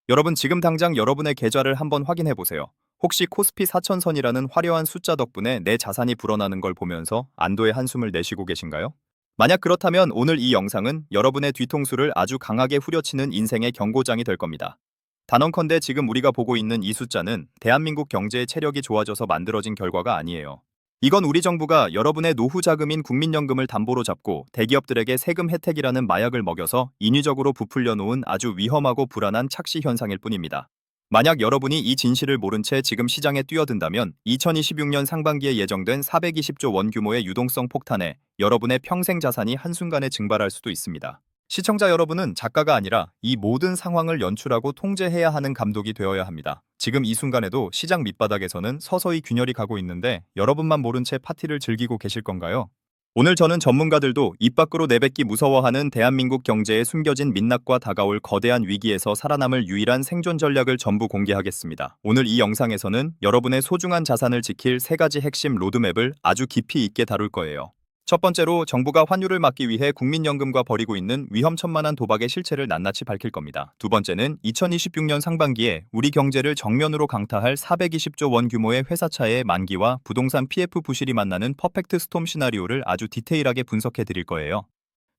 여러분 지금 당장 여러분의 계좌를 한번 확인해 보세요. 혹시 코스피 4000선이라는 화려한 숫자 덕분에 내 자산이 불어나는 걸 보면서 안도의 한숨을 내쉬고 계신가요? 만약 그렇다면 오늘 이 영상은 여러분의 뒤통수를 아주 강하게 후려치는 인생의 경고장이 될 겁니다. 단언컨대 지금 우리가 보고 있는 이 숫자는 대한민국 경제의 체력이 좋아져서 만들어진 결과가 아니에요. 이건 우리 정부가 여러분의 노후 자금인 국민연금을 담보로 잡고 대기업들에게 세금 혜택이라는 마약을 먹여서 인위적으로 부풀려 놓은 아주 위험하고 불안한 착시 현상일 뿐입니다. 만약 여러분이 이 진실을 모른 채 지금 시장에 뛰어든다면 2026년 상반기에 예정된 420조 원 규모의 유동성 폭탄에 여러분의 평생 자산이 한순간에 증발할 수도 있습니다. 시청자 여러분은 작가가 아니라 이 모든 상황을 연출하고 통제해야 하는 감독이 되어야 합니다. 지금 이 순간에도 시장 밑바닥에서는 서서히 균열이 가고 있는데 여러분만 모른 채 파티를 즐기고 계실 건가요? 오늘 저는 전문가들도 입 밖으로 내뱉기 무서워하는 대한민국 경제에 숨겨진 민낯과 다가올 거대한 위기에서 살아남을 유일한 생존 전략을 전부 공개하겠습니다. 오늘 이 영상에서는 여러분의 소중한 자산을 지킬 3가지 핵심 로드맵을 아주 깊이 있게 다룰 거예요. 첫 번째로 정부가 환율을 막기 위해 국민연금과 벌이고 있는 위험천만한 도박의 실체를 낱낱이 밝힐 겁니다. 두 번째는 2026년 상반기에 우리 경제를 정면으로 강타할 420조 원 규모의 회사차의 만기와 부동산 PF 부실이 만나는 퍼펙트 스톰 시나리오를 아주 디테일하게 분석해 드릴 거예요.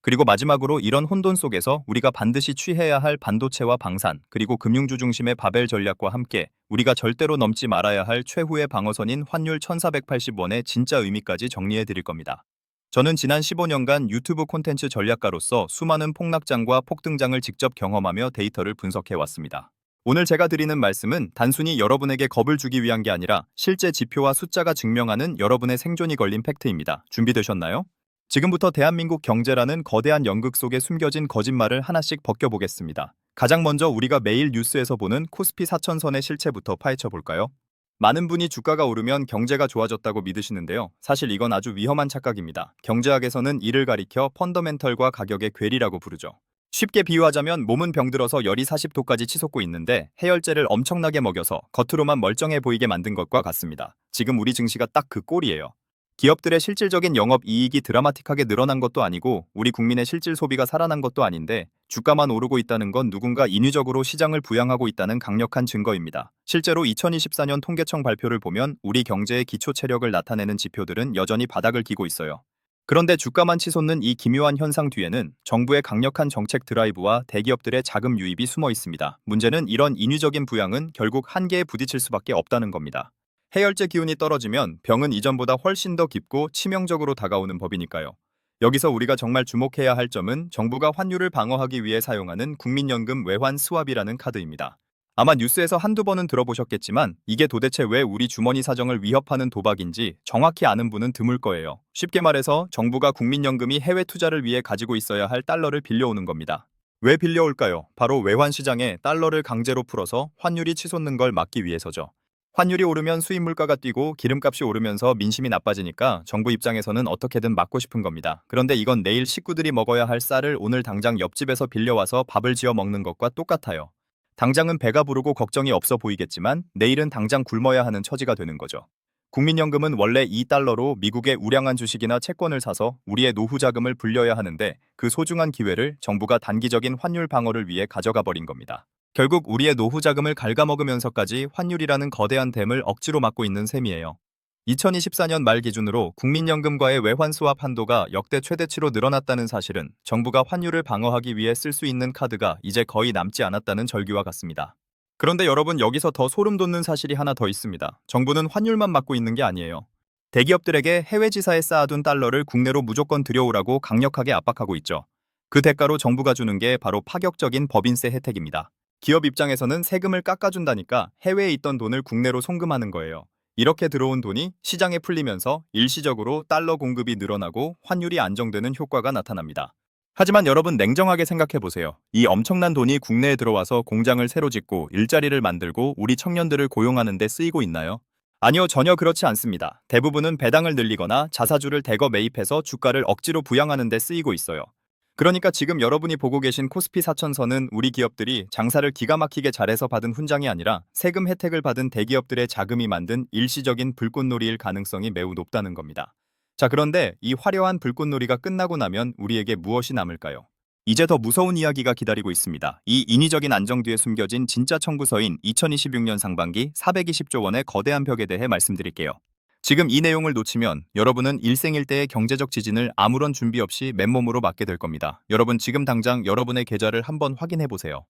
그리고 마지막으로 이런 혼돈 속에서 우리가 반드시 취해야 할 반도체와 방산, 그리고 금융주 중심의 바벨 전략과 함께 우리가 절대로 넘지 말아야 할 최후의 방어선인 환율 1480원의 진짜 의미까지 정리해 드릴 겁니다. 저는 지난 15년간 유튜브 콘텐츠 전략가로서 수많은 폭락장과 폭등장을 직접 경험하며 데이터를 분석해 왔습니다. 오늘 제가 드리는 말씀은 단순히 여러분에게 겁을 주기 위한 게 아니라 실제 지표와 숫자가 증명하는 여러분의 생존이 걸린 팩트입니다. 준비되셨나요? 지금부터 대한민국 경제라는 거대한 연극 속에 숨겨진 거짓말을 하나씩 벗겨보겠습니다. 가장 먼저 우리가 매일 뉴스에서 보는 코스피 4000선의 실체부터 파헤쳐 볼까요? 많은 분이 주가가 오르면 경제가 좋아졌다고 믿으시는데요. 사실 이건 아주 위험한 착각입니다. 경제학에서는 이를 가리켜 펀더멘털과 가격의 괴리라고 부르죠. 쉽게 비유하자면 몸은 병들어서 열이 40도까지 치솟고 있는데 해열제를 엄청나게 먹여서 겉으로만 멀쩡해 보이게 만든 것과 같습니다. 지금 우리 증시가 딱 그 꼴이에요. 기업들의 실질적인 영업 이익이 드라마틱하게 늘어난 것도 아니고 우리 국민의 실질 소비가 살아난 것도 아닌데 주가만 오르고 있다는 건 누군가 인위적으로 시장을 부양하고 있다는 강력한 증거입니다. 실제로 2024년 통계청 발표를 보면 우리 경제의 기초 체력을 나타내는 지표들은 여전히 바닥을 기고 있어요. 그런데 주가만 치솟는 이 기묘한 현상 뒤에는 정부의 강력한 정책 드라이브와 대기업들의 자금 유입이 숨어 있습니다. 문제는 이런 인위적인 부양은 결국 한계에 부딪힐 수밖에 없다는 겁니다. 해열제 기운이 떨어지면 병은 이전보다 훨씬 더 깊고 치명적으로 다가오는 법이니까요. 여기서 우리가 정말 주목해야 할 점은 정부가 환율을 방어하기 위해 사용하는 국민연금 외환 스왑이라는 카드입니다. 아마 뉴스에서 한두 번은 들어보셨겠지만 이게 도대체 왜 우리 주머니 사정을 위협하는 도박인지 정확히 아는 분은 드물 거예요. 쉽게 말해서 정부가 국민연금이 해외 투자를 위해 가지고 있어야 할 달러를 빌려오는 겁니다. 왜 빌려올까요? 바로 외환 시장에 달러를 강제로 풀어서 환율이 치솟는 걸 막기 위해서죠. 환율이 오르면 수입 물가가 뛰고 기름값이 오르면서 민심이 나빠지니까 정부 입장에서는 어떻게든 막고 싶은 겁니다. 그런데 이건 내일 식구들이 먹어야 할 쌀을 오늘 당장 옆집에서 빌려와서 밥을 지어 먹는 것과 똑같아요. 당장은 배가 부르고 걱정이 없어 보이겠지만 내일은 당장 굶어야 하는 처지가 되는 거죠. 국민연금은 원래 2달러로 미국의 우량한 주식이나 채권을 사서 우리의 노후 자금을 불려야 하는데 그 소중한 기회를 정부가 단기적인 환율 방어를 위해 가져가 버린 겁니다. 결국 우리의 노후 자금을 갉아먹으면서까지 환율이라는 거대한 댐을 억지로 막고 있는 셈이에요. 2024년 말 기준으로 국민연금과의 외환 스왑 한도가 역대 최대치로 늘어났다는 사실은 정부가 환율을 방어하기 위해 쓸 수 있는 카드가 이제 거의 남지 않았다는 절규와 같습니다. 그런데 여러분 여기서 더 소름 돋는 사실이 하나 더 있습니다. 정부는 환율만 막고 있는 게 아니에요. 대기업들에게 해외 지사에 쌓아둔 달러를 국내로 무조건 들여오라고 강력하게 압박하고 있죠. 그 대가로 정부가 주는 게 바로 파격적인 법인세 혜택입니다. 기업 입장에서는 세금을 깎아준다니까 해외에 있던 돈을 국내로 송금하는 거예요. 이렇게 들어온 돈이 시장에 풀리면서 일시적으로 달러 공급이 늘어나고 환율이 안정되는 효과가 나타납니다. 하지만 여러분 냉정하게 생각해 보세요. 이 엄청난 돈이 국내에 들어와서 공장을 새로 짓고 일자리를 만들고 우리 청년들을 고용하는 데 쓰이고 있나요? 아니요, 전혀 그렇지 않습니다. 대부분은 배당을 늘리거나 자사주를 대거 매입해서 주가를 억지로 부양하는 데 쓰이고 있어요. 그러니까 지금 여러분이 보고 계신 코스피 4000선은 우리 기업들이 장사를 기가 막히게 잘해서 받은 훈장이 아니라 세금 혜택을 받은 대기업들의 자금이 만든 일시적인 불꽃놀이일 가능성이 매우 높다는 겁니다. 자, 그런데 이 화려한 불꽃놀이가 끝나고 나면 우리에게 무엇이 남을까요? 이제 더 무서운 이야기가 기다리고 있습니다. 이 인위적인 안정 뒤에 숨겨진 진짜 청구서인 2026년 상반기 420조 원의 거대한 벽에 대해 말씀드릴게요. 지금 이 내용을 놓치면 여러분은 일생일대의 경제적 지진을 아무런 준비 없이 맨몸으로 맞게 될 겁니다. 여러분 지금 당장 여러분의 계좌를 한번 확인해 보세요.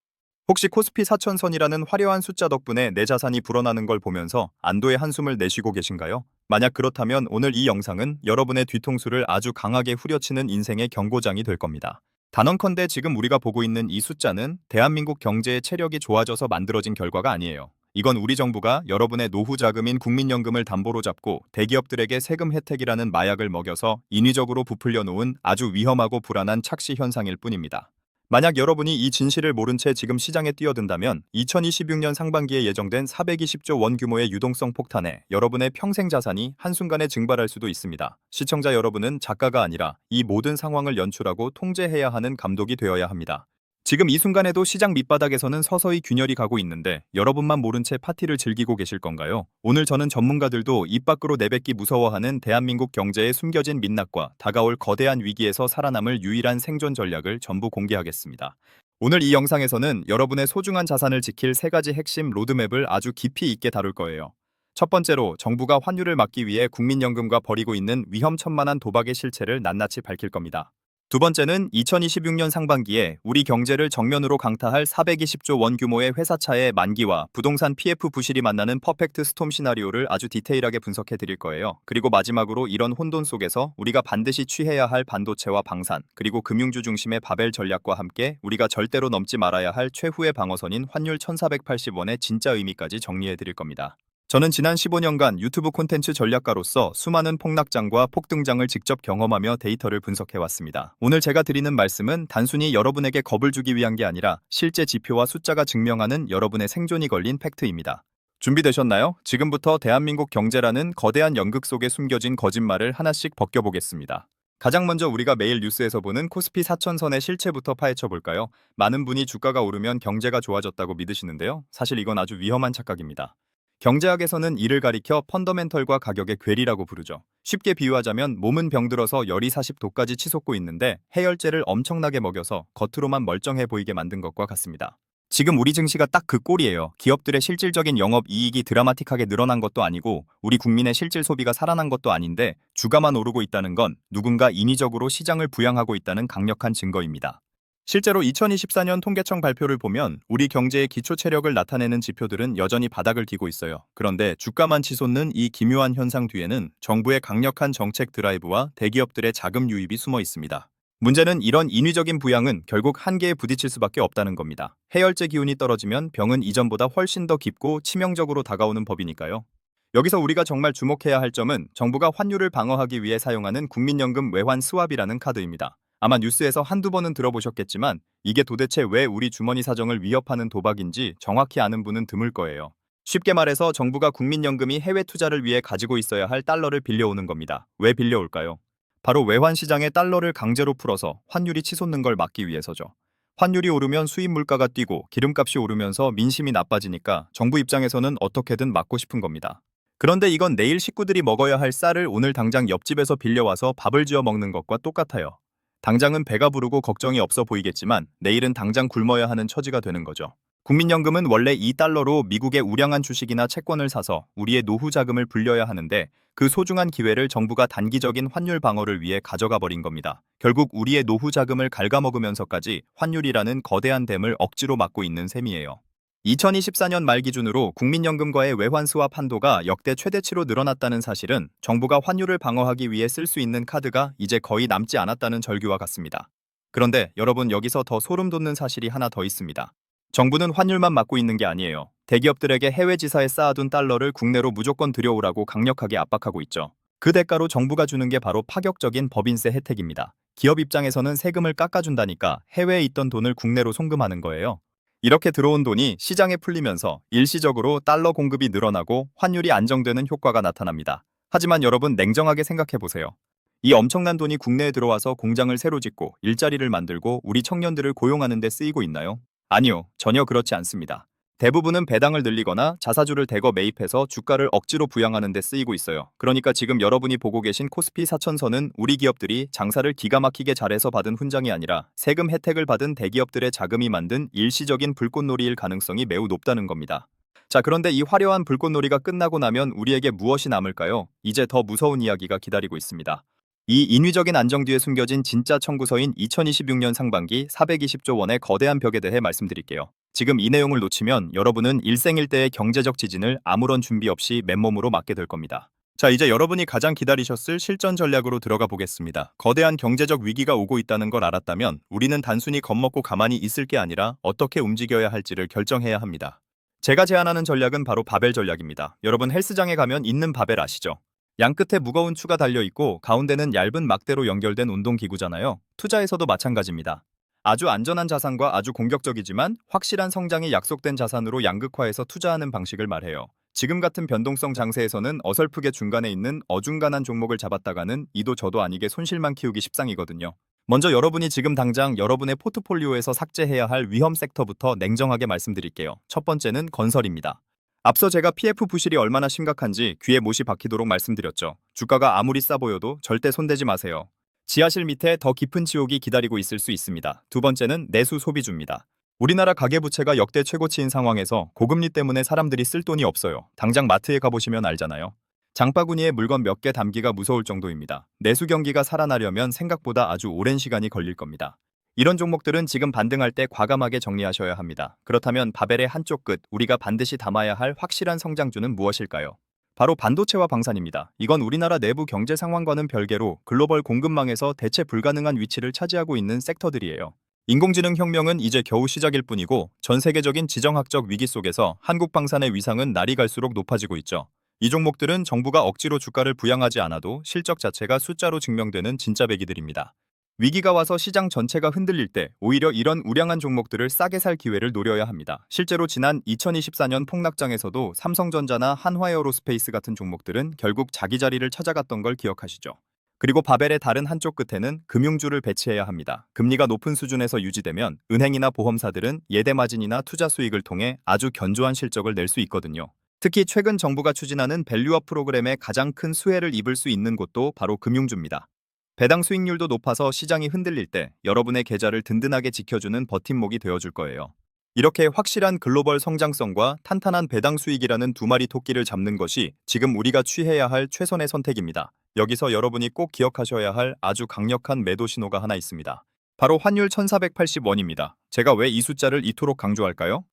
혹시 코스피 4천선이라는 화려한 숫자 덕분에 내 자산이 불어나는 걸 보면서 안도의 한숨을 내쉬고 계신가요? 만약 그렇다면 오늘 이 영상은 여러분의 뒤통수를 아주 강하게 후려치는 인생의 경고장이 될 겁니다. 단언컨대 지금 우리가 보고 있는 이 숫자는 대한민국 경제의 체력이 좋아져서 만들어진 결과가 아니에요. 이건 우리 정부가 여러분의 노후 자금인 국민연금을 담보로 잡고 대기업들에게 세금 혜택이라는 마약을 먹여서 인위적으로 부풀려 놓은 아주 위험하고 불안한 착시 현상일 뿐입니다. 만약 여러분이 이 진실을 모른 채 지금 시장에 뛰어든다면 2026년 상반기에 예정된 420조 원 규모의 유동성 폭탄에 여러분의 평생 자산이 한순간에 증발할 수도 있습니다. 시청자 여러분은 작가가 아니라 이 모든 상황을 연출하고 통제해야 하는 감독이 되어야 합니다. 지금 이 순간에도 시장 밑바닥에서는 서서히 균열이 가고 있는데 여러분만 모른 채 파티를 즐기고 계실 건가요? 오늘 저는 전문가들도 입 밖으로 내뱉기 무서워하는 대한민국 경제의 숨겨진 민낯과 다가올 거대한 위기에서 살아남을 유일한 생존 전략을 전부 공개하겠습니다. 오늘 이 영상에서는 여러분의 소중한 자산을 지킬 세 가지 핵심 로드맵을 아주 깊이 있게 다룰 거예요. 첫 번째로 정부가 환율을 막기 위해 국민연금과 벌이고 있는 위험천만한 도박의 실체를 낱낱이 밝힐 겁니다. 두 번째는 2026년 상반기에 우리 경제를 정면으로 강타할 420조 원 규모의 회사차의 만기와 부동산 PF 부실이 만나는 퍼펙트 스톰 시나리오를 아주 디테일하게 분석해 드릴 거예요. 그리고 마지막으로 이런 혼돈 속에서 우리가 반드시 취해야 할 반도체와 방산, 그리고 금융주 중심의 바벨 전략과 함께 우리가 절대로 넘지 말아야 할 최후의 방어선인 환율 1480원의 진짜 의미까지 정리해 드릴 겁니다. 저는 지난 15년간 유튜브 콘텐츠 전략가로서 수많은 폭락장과 폭등장을 직접 경험하며 데이터를 분석해왔습니다. 오늘 제가 드리는 말씀은 단순히 여러분에게 겁을 주기 위한 게 아니라 실제 지표와 숫자가 증명하는 여러분의 생존이 걸린 팩트입니다. 준비되셨나요? 지금부터 대한민국 경제라는 거대한 연극 속에 숨겨진 거짓말을 하나씩 벗겨보겠습니다. 가장 먼저 우리가 매일 뉴스에서 보는 코스피 4천선의 실체부터 파헤쳐 볼까요? 많은 분이 주가가 오르면 경제가 좋아졌다고 믿으시는데요. 사실 이건 아주 위험한 착각입니다. 경제학에서는 이를 가리켜 펀더멘털과 가격의 괴리라고 부르죠. 쉽게 비유하자면 몸은 병들어서 열이 40도까지 치솟고 있는데 해열제를 엄청나게 먹여서 겉으로만 멀쩡해 보이게 만든 것과 같습니다. 지금 우리 증시가 딱 그 꼴이에요. 기업들의 실질적인 영업이익이 드라마틱하게 늘어난 것도 아니고 우리 국민의 실질 소비가 살아난 것도 아닌데 주가만 오르고 있다는 건 누군가 인위적으로 시장을 부양하고 있다는 강력한 증거입니다. 실제로 2024년 통계청 발표를 보면 우리 경제의 기초 체력을 나타내는 지표들은 여전히 바닥을 기고 있어요. 그런데 주가만 치솟는 이 기묘한 현상 뒤에는 정부의 강력한 정책 드라이브와 대기업들의 자금 유입이 숨어 있습니다. 문제는 이런 인위적인 부양은 결국 한계에 부딪힐 수밖에 없다는 겁니다. 해열제 기운이 떨어지면 병은 이전보다 훨씬 더 깊고 치명적으로 다가오는 법이니까요. 여기서 우리가 정말 주목해야 할 점은 정부가 환율을 방어하기 위해 사용하는 국민연금 외환 스왑이라는 카드입니다. 아마 뉴스에서 한두 번은 들어보셨겠지만 이게 도대체 왜 우리 주머니 사정을 위협하는 도박인지 정확히 아는 분은 드물 거예요. 쉽게 말해서 정부가 국민연금이 해외 투자를 위해 가지고 있어야 할 달러를 빌려오는 겁니다. 왜 빌려올까요? 바로 외환 시장에 달러를 강제로 풀어서 환율이 치솟는 걸 막기 위해서죠. 환율이 오르면 수입 물가가 뛰고 기름값이 오르면서 민심이 나빠지니까 정부 입장에서는 어떻게든 막고 싶은 겁니다. 그런데 이건 내일 식구들이 먹어야 할 쌀을 오늘 당장 옆집에서 빌려와서 밥을 지어 먹는 것과 똑같아요. 당장은 배가 부르고 걱정이 없어 보이겠지만 내일은 당장 굶어야 하는 처지가 되는 거죠. 국민연금은 원래 이 달러로 미국의 우량한 주식이나 채권을 사서 우리의 노후 자금을 불려야 하는데 그 소중한 기회를 정부가 단기적인 환율 방어를 위해 가져가 버린 겁니다. 결국 우리의 노후 자금을 갉아먹으면서까지 환율이라는 거대한 댐을 억지로 막고 있는 셈이에요. 2024년 말 기준으로 국민연금과의 외환 스왑 한도가 역대 최대치로 늘어났다는 사실은 정부가 환율을 방어하기 위해 쓸 수 있는 카드가 이제 거의 남지 않았다는 절규와 같습니다. 그런데 여러분 여기서 더 소름 돋는 사실이 하나 더 있습니다. 정부는 환율만 막고 있는 게 아니에요. 대기업들에게 해외 지사에 쌓아둔 달러를 국내로 무조건 들여오라고 강력하게 압박하고 있죠. 그 대가로 정부가 주는 게 바로 파격적인 법인세 혜택입니다. 기업 입장에서는 세금을 깎아준다니까 해외에 있던 돈을 국내로 송금하는 거예요. 이렇게 들어온 돈이 시장에 풀리면서 일시적으로 달러 공급이 늘어나고 환율이 안정되는 효과가 나타납니다. 하지만 여러분 냉정하게 생각해 보세요. 이 엄청난 돈이 국내에 들어와서 공장을 새로 짓고 일자리를 만들고 우리 청년들을 고용하는 데 쓰이고 있나요? 아니요, 전혀 그렇지 않습니다. 대부분은 배당을 늘리거나 자사주를 대거 매입해서 주가를 억지로 부양하는 데 쓰이고 있어요. 그러니까 지금 여러분이 보고 계신 코스피 4천선은 우리 기업들이 장사를 기가 막히게 잘해서 받은 훈장이 아니라 세금 혜택을 받은 대기업들의 자금이 만든 일시적인 불꽃놀이일 가능성이 매우 높다는 겁니다. 자, 그런데 이 화려한 불꽃놀이가 끝나고 나면 우리에게 무엇이 남을까요? 이제 더 무서운 이야기가 기다리고 있습니다. 이 인위적인 안정 뒤에 숨겨진 진짜 청구서인 2026년 상반기 420조 원의 거대한 벽에 대해 말씀드릴게요. 지금 이 내용을 놓치면 여러분은 일생일대의 경제적 지진을 아무런 준비 없이 맨몸으로 맞게 될 겁니다. 자, 이제 여러분이 가장 기다리셨을 실전 전략으로 들어가 보겠습니다. 거대한 경제적 위기가 오고 있다는 걸 알았다면 우리는 단순히 겁먹고 가만히 있을 게 아니라 어떻게 움직여야 할지를 결정해야 합니다. 제가 제안하는 전략은 바로 바벨 전략입니다. 여러분 헬스장에 가면 있는 바벨 아시죠? 양 끝에 무거운 추가 달려있고 가운데는 얇은 막대로 연결된 운동기구잖아요. 투자에서도 마찬가지입니다. 아주 안전한 자산과 아주 공격적이지만 확실한 성장이 약속된 자산으로 양극화해서 투자하는 방식을 말해요. 지금 같은 변동성 장세에서는 어설프게 중간에 있는 어중간한 종목을 잡았다가는 이도 저도 아니게 손실만 키우기 십상이거든요. 먼저 여러분이 지금 당장 여러분의 포트폴리오에서 삭제해야 할 위험 섹터부터 냉정하게 말씀드릴게요. 첫 번째는 건설입니다. 앞서 제가 PF 부실이 얼마나 심각한지 귀에 못이 박히도록 말씀드렸죠. 주가가 아무리 싸 보여도 절대 손대지 마세요. 지하실 밑에 더 깊은 지옥이 기다리고 있을 수 있습니다. 두 번째는 내수 소비주입니다. 우리나라 가계부채가 역대 최고치인 상황에서 고금리 때문에 사람들이 쓸 돈이 없어요. 당장 마트에 가보시면 알잖아요. 장바구니에 물건 몇 개 담기가 무서울 정도입니다. 내수 경기가 살아나려면 생각보다 아주 오랜 시간이 걸릴 겁니다. 이런 종목들은 지금 반등할 때 과감하게 정리하셔야 합니다. 그렇다면 바벨의 한쪽 끝, 우리가 반드시 담아야 할 확실한 성장주는 무엇일까요? 바로 반도체와 방산입니다. 이건 우리나라 내부 경제 상황과는 별개로 글로벌 공급망에서 대체 불가능한 위치를 차지하고 있는 섹터들이에요. 인공지능 혁명은 이제 겨우 시작일 뿐이고 전 세계적인 지정학적 위기 속에서 한국 방산의 위상은 날이 갈수록 높아지고 있죠. 이 종목들은 정부가 억지로 주가를 부양하지 않아도 실적 자체가 숫자로 증명되는 진짜 배기들입니다. 위기가 와서 시장 전체가 흔들릴 때 오히려 이런 우량한 종목들을 싸게 살 기회를 노려야 합니다. 실제로 지난 2024년 폭락장에서도 삼성전자나 한화에어로스페이스 같은 종목들은 결국 자기 자리를 찾아갔던 걸 기억하시죠. 그리고 바벨의 다른 한쪽 끝에는 금융주를 배치해야 합니다. 금리가 높은 수준에서 유지되면 은행이나 보험사들은 예대 마진이나 투자 수익을 통해 아주 견조한 실적을 낼 수 있거든요. 특히 최근 정부가 추진하는 밸류업 프로그램에 가장 큰 수혜를 입을 수 있는 곳도 바로 금융주입니다. 배당 수익률도 높아서 시장이 흔들릴 때 여러분의 계좌를 든든하게 지켜주는 버팀목이 되어줄 거예요. 이렇게 확실한 글로벌 성장성과 탄탄한 배당 수익이라는 두 마리 토끼를 잡는 것이 지금 우리가 취해야 할 최선의 선택입니다. 여기서 여러분이 꼭 기억하셔야 할 아주 강력한 매도 신호가 하나 있습니다. 바로 환율 1480원입니다. 제가 왜 이 숫자를 이토록 강조할까요?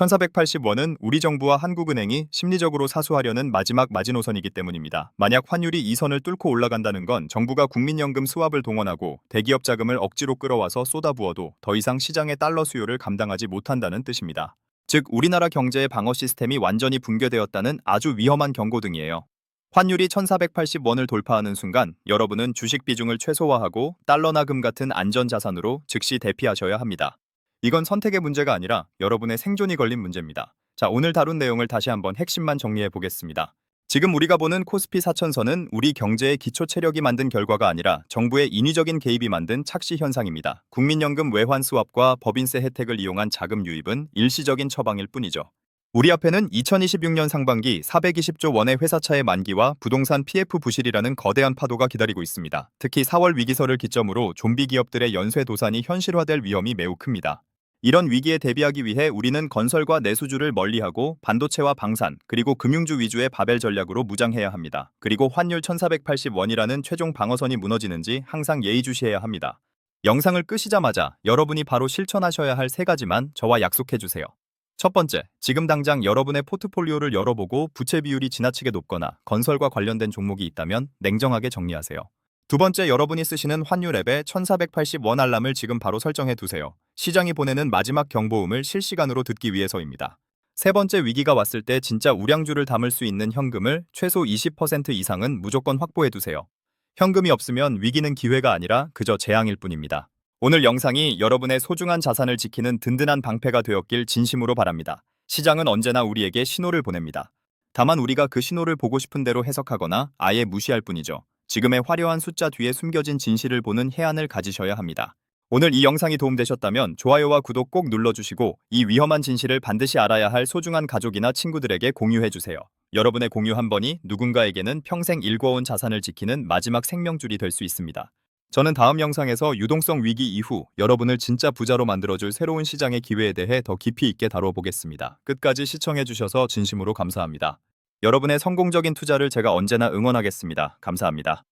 1480원은 우리 정부와 한국은행이 심리적으로 사수하려는 마지막 마지노선이기 때문입니다. 만약 환율이 이 선을 뚫고 올라간다는 건 정부가 국민연금 스왑을 동원하고 대기업 자금을 억지로 끌어와서 쏟아부어도 더 이상 시장의 달러 수요를 감당하지 못한다는 뜻입니다. 즉 우리나라 경제의 방어 시스템이 완전히 붕괴되었다는 아주 위험한 경고등이에요. 환율이 1480원을 돌파하는 순간 여러분은 주식 비중을 최소화하고 달러나 금 같은 안전자산으로 즉시 대피하셔야 합니다. 이건 선택의 문제가 아니라 여러분의 생존이 걸린 문제입니다. 자, 오늘 다룬 내용을 다시 한번 핵심만 정리해 보겠습니다. 지금 우리가 보는 코스피 4천선은 우리 경제의 기초 체력이 만든 결과가 아니라 정부의 인위적인 개입이 만든 착시 현상입니다. 국민연금 외환 스왑과 법인세 혜택을 이용한 자금 유입은 일시적인 처방일 뿐이죠. 우리 앞에는 2026년 상반기 420조 원의 회사차의 만기와 부동산 PF 부실이라는 거대한 파도가 기다리고 있습니다. 특히 4월 위기설을 기점으로 좀비 기업들의 연쇄 도산이 현실화될 위험이 매우 큽니다. 이런 위기에 대비하기 위해 우리는 건설과 내수주를 멀리하고 반도체와 방산, 그리고 금융주 위주의 바벨 전략으로 무장해야 합니다. 그리고 환율 1480원이라는 최종 방어선이 무너지는지 항상 예의주시해야 합니다. 영상을 끄시자마자 여러분이 바로 실천하셔야 할 세 가지만 저와 약속해주세요. 첫 번째, 지금 당장 여러분의 포트폴리오를 열어보고 부채 비율이 지나치게 높거나 건설과 관련된 종목이 있다면 냉정하게 정리하세요. 두 번째, 여러분이 쓰시는 환율 앱에 1480원 알람을 지금 바로 설정해 두세요. 시장이 보내는 마지막 경보음을 실시간으로 듣기 위해서입니다. 세 번째, 위기가 왔을 때 진짜 우량주를 담을 수 있는 현금을 최소 20% 이상은 무조건 확보해 두세요. 현금이 없으면 위기는 기회가 아니라 그저 재앙일 뿐입니다. 오늘 영상이 여러분의 소중한 자산을 지키는 든든한 방패가 되었길 진심으로 바랍니다. 시장은 언제나 우리에게 신호를 보냅니다. 다만 우리가 그 신호를 보고 싶은 대로 해석하거나 아예 무시할 뿐이죠. 지금의 화려한 숫자 뒤에 숨겨진 진실을 보는 해안을 가지셔야 합니다. 오늘 이 영상이 도움되셨다면 좋아요와 구독 꼭 눌러주시고 이 위험한 진실을 반드시 알아야 할 소중한 가족이나 친구들에게 공유해주세요. 여러분의 공유 한 번이 누군가에게는 평생 일궈온 자산을 지키는 마지막 생명줄이 될 수 있습니다. 저는 다음 영상에서 유동성 위기 이후 여러분을 진짜 부자로 만들어줄 새로운 시장의 기회에 대해 더 깊이 있게 다뤄보겠습니다. 끝까지 시청해주셔서 진심으로 감사합니다. 여러분의 성공적인 투자를 제가 언제나 응원하겠습니다. 감사합니다.